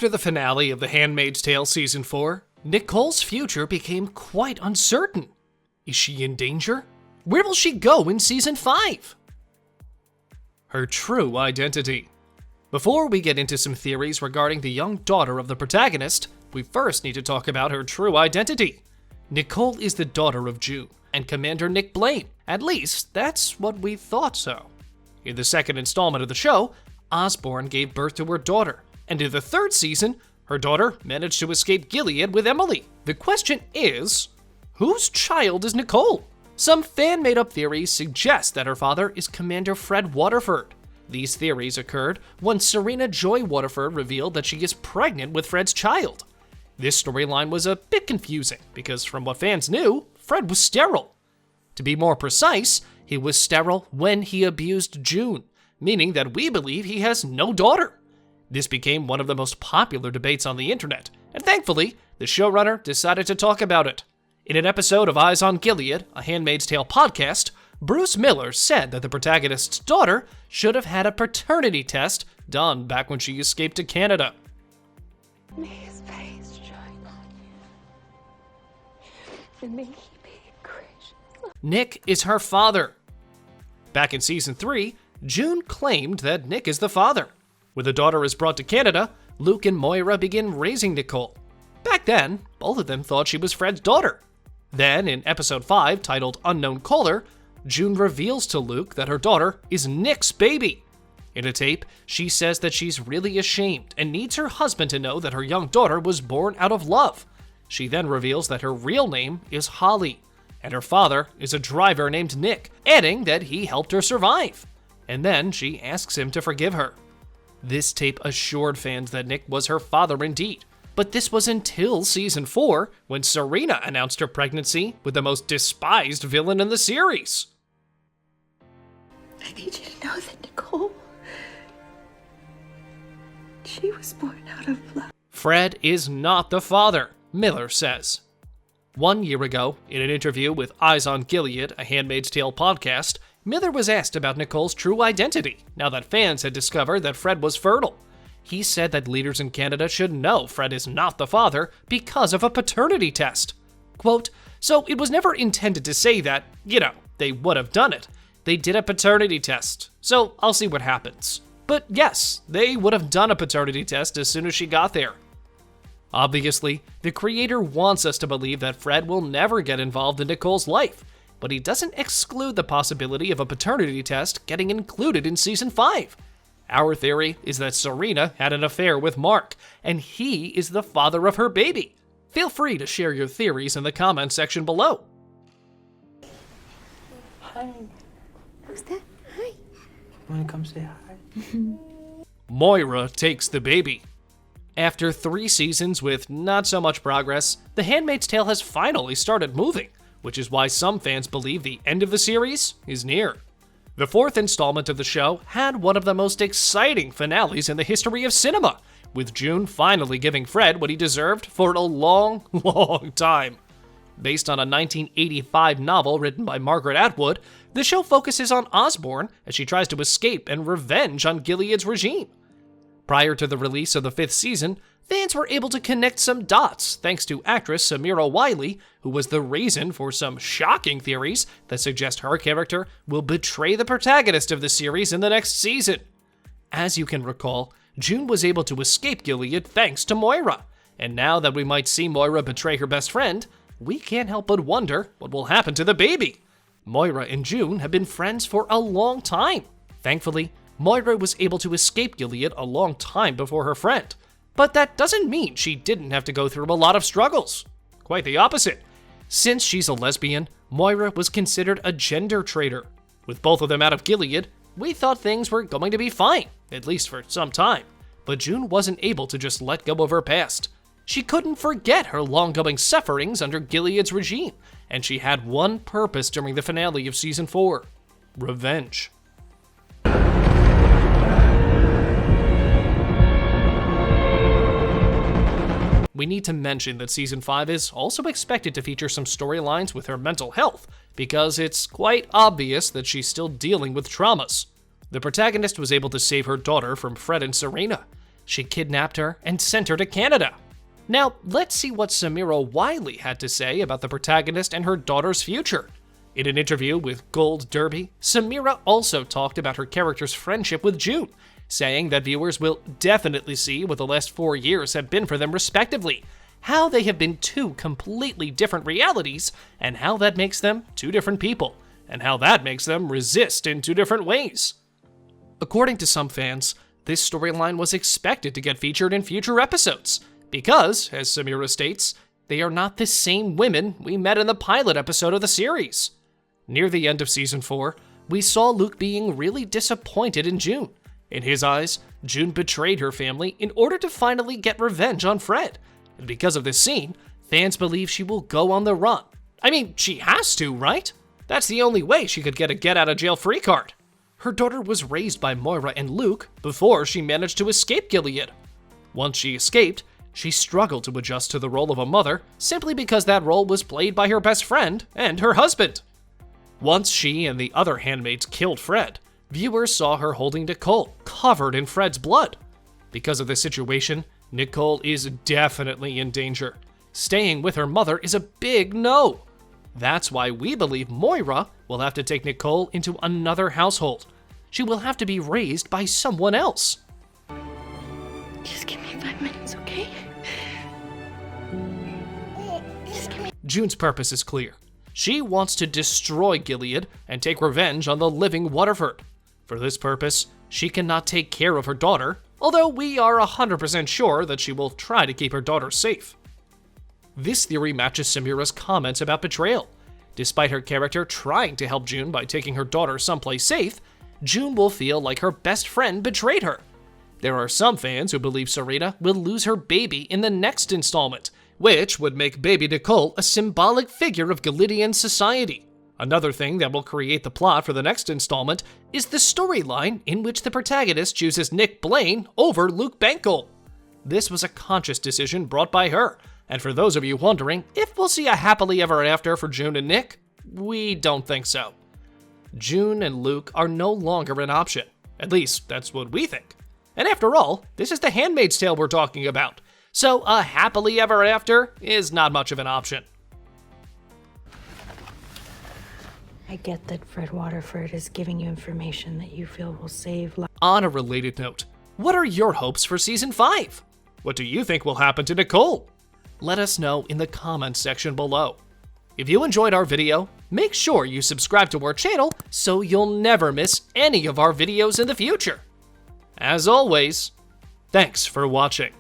After the finale of The Handmaid's Tale Season 4, Nichole's future became quite uncertain. Is she in danger? Where will she go in Season 5? Her true identity. Before we get into some theories regarding the young daughter of the protagonist, we first need to talk about her true identity. Nichole is the daughter of June and Commander Nick Blaine. At least, that's what we thought so. In the second installment of the show, Osborne gave birth to her daughter, and in the third season, her daughter managed to escape Gilead with Emily. The question is, whose child is Nichole? Some fan-made-up theories suggest that her father is Commander Fred Waterford. These theories occurred when Serena Joy Waterford revealed that she is pregnant with Fred's child. This storyline was a bit confusing because from what fans knew, Fred was sterile. To be more precise, he was sterile when he abused June, meaning that we believe he has no daughter. This became one of the most popular debates on the internet, and thankfully, the showrunner decided to talk about it. In an episode of Eyes on Gilead, a Handmaid's Tale podcast, Bruce Miller said that the protagonist's daughter should have had a paternity test done back when she escaped to Canada. May his face shine on you, and may he be gracious. Nick is her father. Back in Season 3, June claimed that Nick is the father. When the daughter is brought to Canada, Luke and Moira begin raising Nichole. Back then, both of them thought she was Fred's daughter. Then, in Episode 5, titled Unknown Caller, June reveals to Luke that her daughter is Nick's baby. In a tape, she says that she's really ashamed and needs her husband to know that her young daughter was born out of love. She then reveals that her real name is Holly, and her father is a driver named Nick, adding that he helped her survive. And then she asks him to forgive her. This tape assured fans that Nick was her father indeed. But this was until Season 4, when Serena announced her pregnancy with the most despised villain in the series. I need you to know that Nichole, she was born out of love. Fred is not the father, Miller says. 1 year ago, in an interview with Eyes on Gilead, a Handmaid's Tale podcast, Miller was asked about Nichole's true identity, now that fans had discovered that Fred was fertile. He said that leaders in Canada should know Fred is not the father because of a paternity test. Quote, so it was never intended to say that, they would have done it. They did a paternity test, so I'll see what happens. But yes, they would have done a paternity test as soon as she got there. Obviously, the creator wants us to believe that Fred will never get involved in Nichole's life, but he doesn't exclude the possibility of a paternity test getting included in Season 5. Our theory is that Serena had an affair with Mark, and he is the father of her baby. Feel free to share your theories in the comments section below. Hi. Who's that? Hi. Wanna come say hi? Moira takes the baby. After 3 seasons with not so much progress, The Handmaid's Tale has finally started moving, which is why some fans believe the end of the series is near. The 4th installment of the show had one of the most exciting finales in the history of cinema, with June finally giving Fred what he deserved for a long, long time. Based on a 1985 novel written by Margaret Atwood, the show focuses on Osborne as she tries to escape and revenge on Gilead's regime. Prior to the release of the 5th season, fans were able to connect some dots thanks to actress Samira Wiley, who was the reason for some shocking theories that suggest her character will betray the protagonist of the series in the next season. As you can recall, June was able to escape Gilead thanks to Moira, and now that we might see Moira betray her best friend, we can't help but wonder what will happen to the baby. Moira and June have been friends for a long time. Thankfully, Moira was able to escape Gilead a long time before her friend. But that doesn't mean she didn't have to go through a lot of struggles. Quite the opposite. Since she's a lesbian, Moira was considered a gender traitor. With both of them out of Gilead, we thought things were going to be fine, at least for some time. But June wasn't able to just let go of her past. She couldn't forget her long-going sufferings under Gilead's regime, and she had one purpose during the finale of Season 4: revenge. We need to mention that Season 5 is also expected to feature some storylines with her mental health, because it's quite obvious that she's still dealing with traumas. The protagonist was able to save her daughter from Fred and Serena. She kidnapped her and sent her to Canada. Now, let's see what Samira Wiley had to say about the protagonist and her daughter's future. In an interview with Gold Derby, Samira also talked about her character's friendship with June, saying that viewers will definitely see what the last 4 years have been for them respectively, how they have been two completely different realities, and how that makes them two different people, and how that makes them resist in two different ways. According to some fans, this storyline was expected to get featured in future episodes, because, as Samira states, they are not the same women we met in the pilot episode of the series. Near the end of season 4, we saw Luke being really disappointed in June. In his eyes, June betrayed her family in order to finally get revenge on Fred, and because of this scene, fans believe she will go on the run. I mean, she has to, right? That's the only way she could get a get-out-of-jail-free card. Her daughter was raised by Moira and Luke before she managed to escape Gilead. Once she escaped, she struggled to adjust to the role of a mother simply because that role was played by her best friend and her husband. Once she and the other handmaids killed Fred, viewers saw her holding Nichole, covered in Fred's blood. Because of this situation, Nichole is definitely in danger. Staying with her mother is a big no. That's why we believe Moira will have to take Nichole into another household. She will have to be raised by someone else. Just give me 5 minutes, okay? Just give me... June's purpose is clear. She wants to destroy Gilead and take revenge on the living Waterford. For this purpose, she cannot take care of her daughter, although we are 100% sure that she will try to keep her daughter safe. This theory matches Samira's comments about betrayal. Despite her character trying to help June by taking her daughter someplace safe, June will feel like her best friend betrayed her. There are some fans who believe Serena will lose her baby in the next installment, which would make baby Nichole a symbolic figure of Gileadian society. Another thing that will create the plot for the next installment is the storyline in which the protagonist chooses Nick Blaine over Luke Bankole. This was a conscious decision brought by her, and for those of you wondering if we'll see a happily ever after for June and Nick, we don't think so. June and Luke are no longer an option. At least, that's what we think. And after all, this is the Handmaid's Tale we're talking about, so a happily ever after is not much of an option. I get that Fred Waterford is giving you information that you feel will save lives. On a related note, what are your hopes for Season 5? What do you think will happen to Nichole? Let us know in the comments section below. If you enjoyed our video, make sure you subscribe to our channel so you'll never miss any of our videos in the future. As always, thanks for watching.